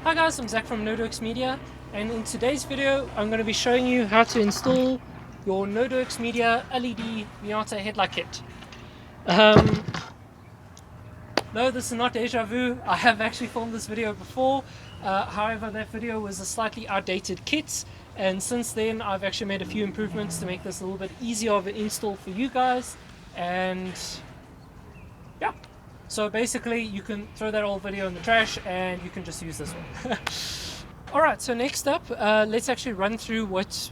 Hi guys, I'm Zach from NerdWorks Media, and in today's video I'm going to be showing you how to install your NerdWorks Media LED Miata headlight kit. No, this is not deja vu. I have actually filmed this video before. However, that video was a slightly outdated kit, and since then I've actually made a few improvements to make this a little bit easier of an install for you guys. And yeah, so basically you can throw that old video in the trash and you can just use this one. Alright, so next up, let's actually run through what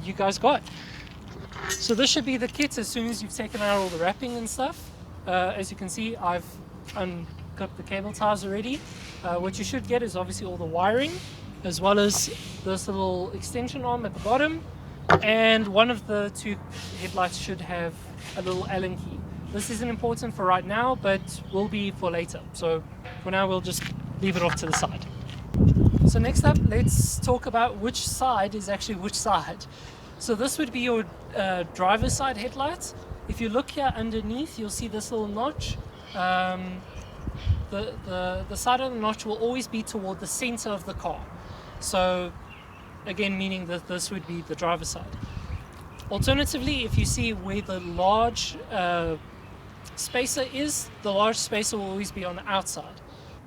you guys got. So this should be the kit as soon as you've taken out all the wrapping and stuff. As you can see, I've uncut the cable ties already. What you should get is obviously all the wiring, as well as this little extension arm at the bottom, and one of the two headlights should have a little Allen key. This isn't important for right now, but will be for later. So for now, we'll just leave it off to the side. So next up, let's talk about which side is actually which side. So this would be your driver's side headlight. If you look here underneath, you'll see this little notch. The side of the notch will always be toward the center of the car. So again, meaning that this would be the driver's side. Alternatively, if you see where the large spacer is, the large spacer will always be on the outside.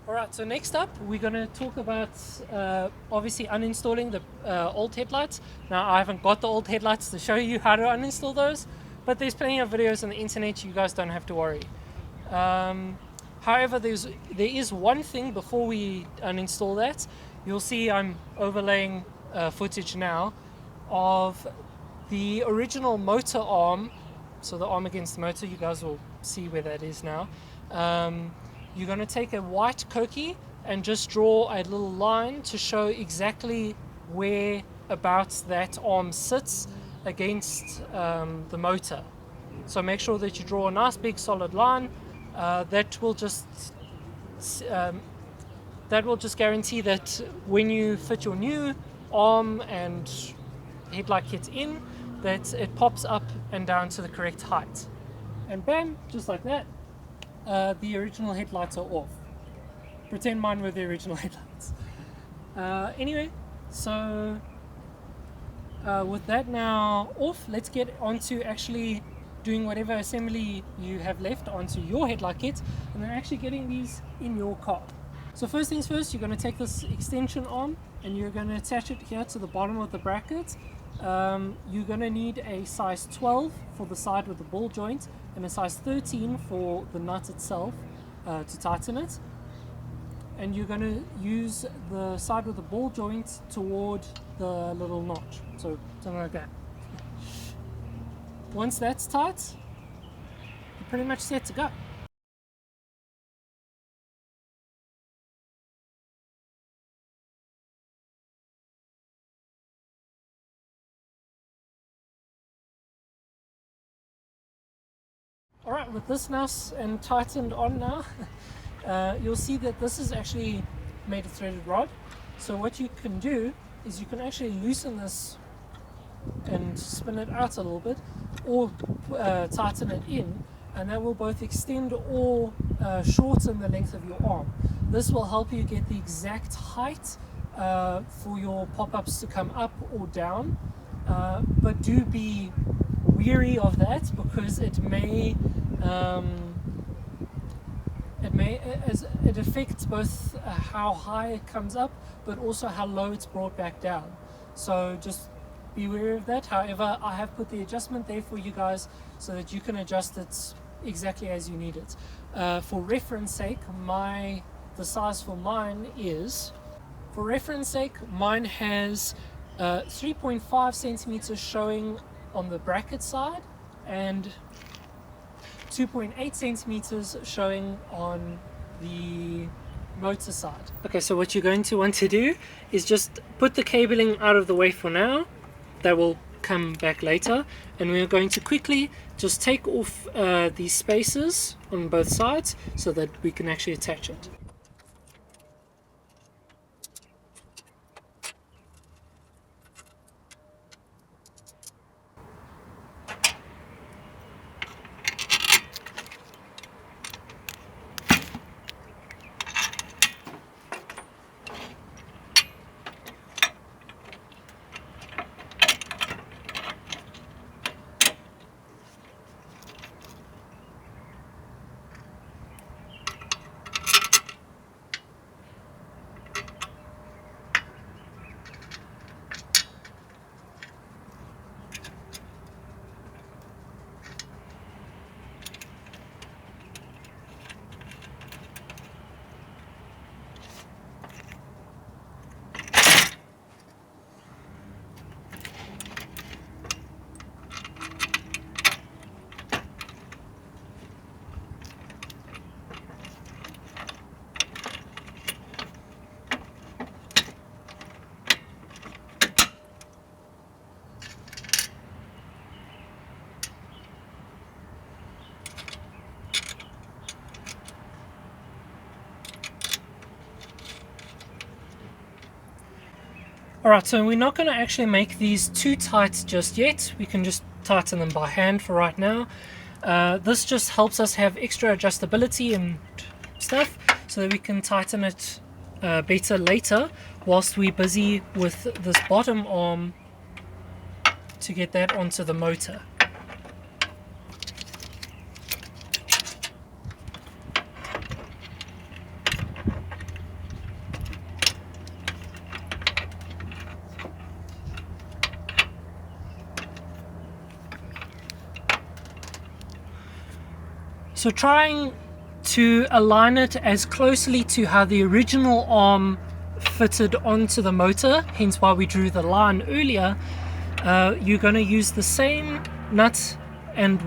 Alright, so next up we're going to talk about obviously uninstalling the old headlights. Now I haven't got the old headlights to show you how to uninstall those, but there's plenty of videos on the internet, you guys don't have to worry. However, there is one thing before we uninstall that. You'll see I'm overlaying footage now of the original motor arm, so the arm against the motor. You guys will see where that is now. You're going to take a white Koki and just draw a little line to show exactly where about that arm sits against the motor. So make sure that you draw a nice big solid line. That will just guarantee that when you fit your new arm and headlight kit in, that it pops up and down to the correct height. And bam, just like that, the original headlights are off. Pretend mine were the original headlights. Anyway, so with that now off, let's get onto actually doing whatever assembly you have left onto your headlight kit, and then actually getting these in your car. So first things first, you're going to take this extension arm and you're going to attach it here to the bottom of the bracket. You're going to need a size 12 for the side with the ball joint and a size 13 for the nut itself to tighten it. And you're going to use the side with the ball joint toward the little notch, so something like that. Once that's tight, you're pretty much set to go. Alright, with this now and tightened on now, you'll see that this is actually made of threaded rod. So what you can do is you can actually loosen this and spin it out a little bit, or tighten it in, and that will both extend or shorten the length of your arm. This will help you get the exact height for your pop-ups to come up or down, but do be weary of that, because it affects both how high it comes up, but also how low it's brought back down. So just be wary of that. However, I have put the adjustment there for you guys so that you can adjust it exactly as you need it. For reference sake, the size for mine is, mine has 3.5 centimeters showing on the bracket side and 2.8 centimeters showing on the motor side. Okay, so what you're going to want to do is just put the cabling out of the way for now. That will come back later, and we're going to quickly just take off these spacers on both sides so that we can actually attach it. Alright, so we're not going to actually make these too tight just yet. We can just tighten them by hand for right now. This just helps us have extra adjustability and stuff so that we can tighten it better later whilst we're busy with this bottom arm to get that onto the motor. So trying to align it as closely to how the original arm fitted onto the motor, hence why we drew the line earlier, you're going to use the same nut and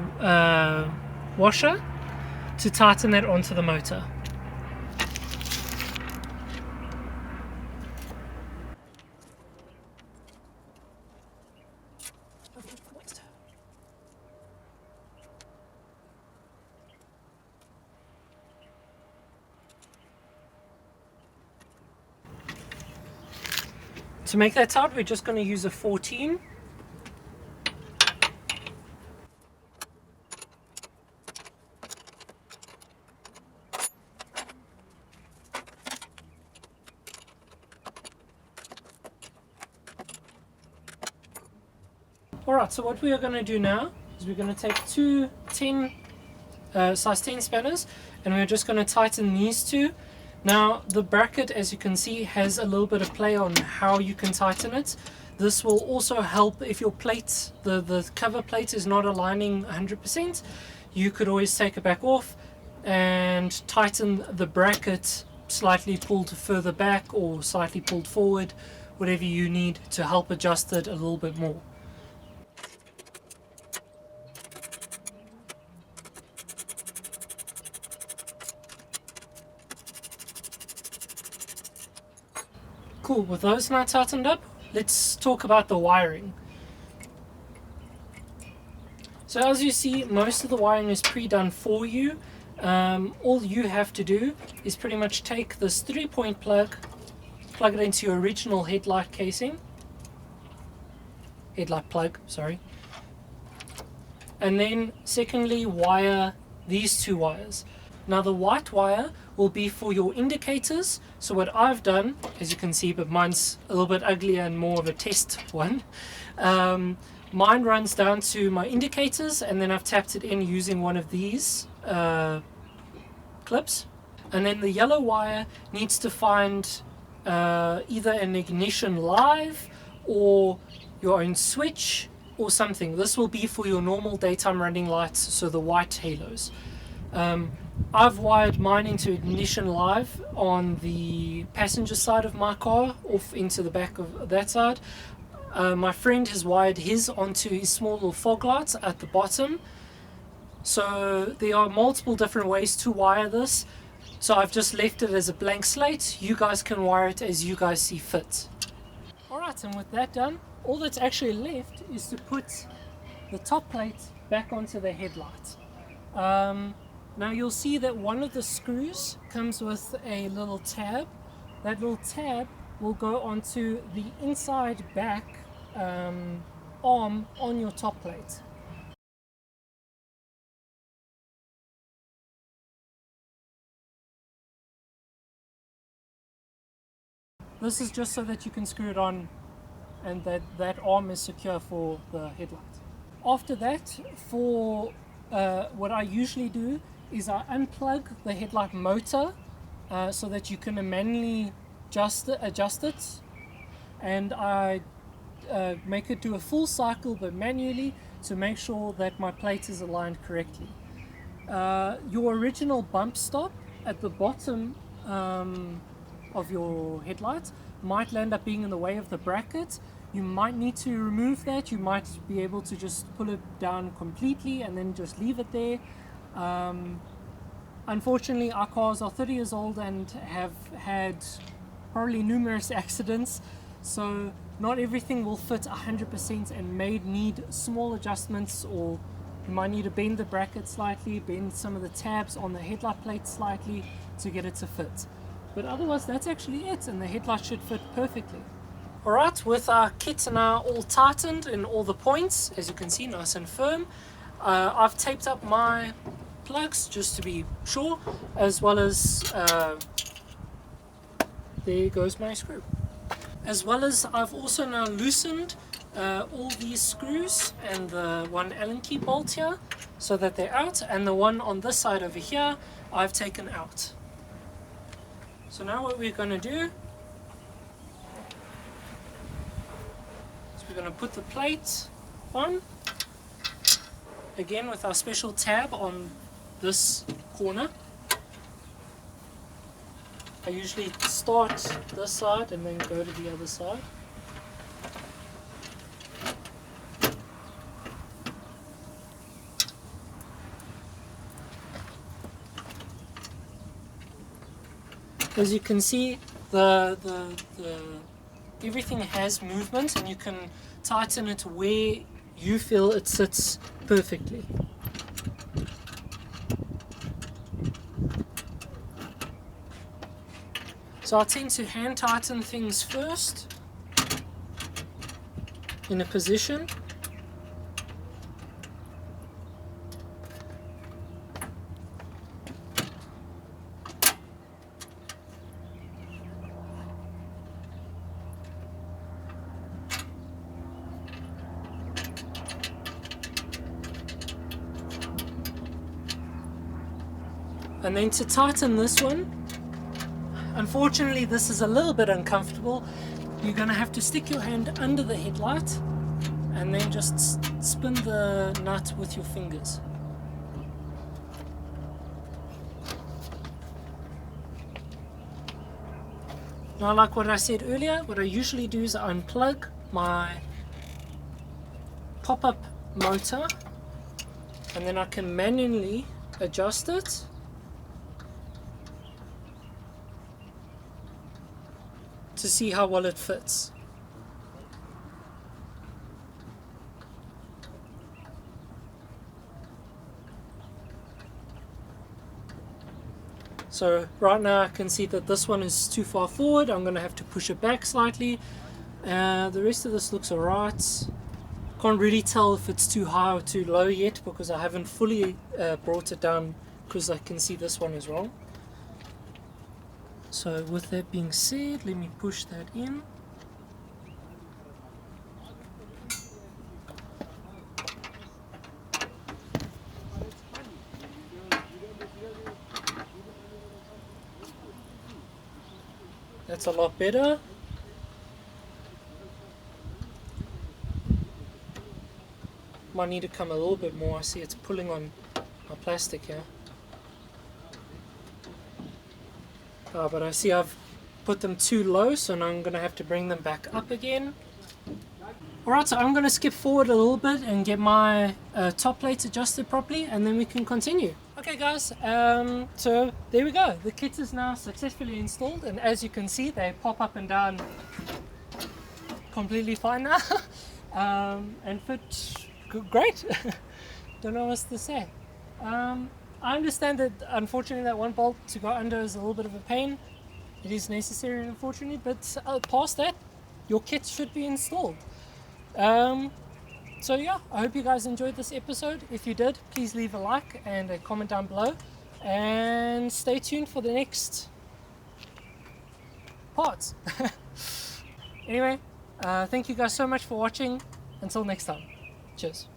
washer to tighten that onto the motor. To make that tight, we're just going to use a 14. Alright, so what we are going to do now is we're going to take two size 10 spanners, and we're just going to tighten these two. Now the bracket, as you can see, has a little bit of play on how you can tighten it. This will also help if your plate, the cover plate is not aligning 100%. You could always take it back off and tighten the bracket slightly pulled further back or slightly pulled forward, whatever you need to help adjust it a little bit more. Cool, with those now tightened up, let's talk about the wiring. So as you see, most of the wiring is pre-done for you. All you have to do is pretty much take this 3-point plug it into your original headlight plug, sorry. And then secondly, wire these two wires. Now the white wire will be for your indicators. So what I've done, as you can see, but mine's a little bit uglier and more of a test one. Mine runs down to my indicators, and then I've tapped it in using one of these clips. And then the yellow wire needs to find either an ignition live or your own switch or something. This will be for your normal daytime running lights, so the white halos. I've wired mine into ignition live on the passenger side of my car, off into the back of that side. My friend has wired his onto his small little fog lights at the bottom. So there are multiple different ways to wire this. So I've just left it as a blank slate. You guys can wire it as you guys see fit. Alright, and with that done, all that's actually left is to put the top plate back onto the headlight. Now you'll see that one of the screws comes with a little tab. That little tab will go onto the inside back arm on your top plate. This is just so that you can screw it on and that arm is secure for the headlight. After that, for what I usually do is I unplug the headlight motor so that you can manually adjust it, and I make it do a full cycle but manually to make sure that my plate is aligned correctly. Your original bump stop at the bottom of your headlight might end up being in the way of the bracket. You might need to remove that. You might be able to just pull it down completely and then just leave it there. Unfortunately, our cars are 30 years old and have had probably numerous accidents, so not everything will fit 100% and may need small adjustments, or you might need to bend the bracket slightly, bend some of the tabs on the headlight plate slightly to get it to fit. But otherwise, that's actually it, and the headlight should fit perfectly. Alright, with our kit now all tightened in all the points, as you can see, nice and firm, I've taped up my plugs just to be sure, as well as there goes my screw. As well as I've also now loosened all these screws and the one Allen key bolt here so that they're out, and the one on this side over here I've taken out. So now what we're going to do is we're going to put the plate on again with our special tab on this corner. I usually start this side and then go to the other side. As you can see, everything has movement, and you can tighten it where you feel it sits perfectly. So I tend to hand tighten things first in a position. And then to tighten this one, unfortunately this is a little bit uncomfortable. You're going to have to stick your hand under the headlight and then just spin the nut with your fingers. Now, like what I said earlier, what I usually do is I unplug my pop-up motor and then I can manually adjust it. To see how well it fits. So right now I can see that this one is too far forward. I'm going to have to push it back slightly. The rest of this looks alright. Can't really tell if it's too high or too low yet because I haven't fully brought it down, because I can see this one is wrong. So with that being said, let me push that in. That's a lot better. Might need to come a little bit more. I see it's pulling on my plastic here. But I see I've put them too low, so now I'm going to have to bring them back up again. Alright, so I'm going to skip forward a little bit and get my top plates adjusted properly, and then we can continue. Okay guys, so there we go. The kit is now successfully installed, and as you can see they pop up and down completely fine now. And fit great. Don't know what else to say. I understand that unfortunately that one bolt to go under is a little bit of a pain. It is necessary unfortunately, but past that, your kit should be installed. So yeah, I hope you guys enjoyed this episode. If you did, please leave a like and a comment down below, and stay tuned for the next parts. Anyway, thank you guys so much for watching. Until next time, cheers.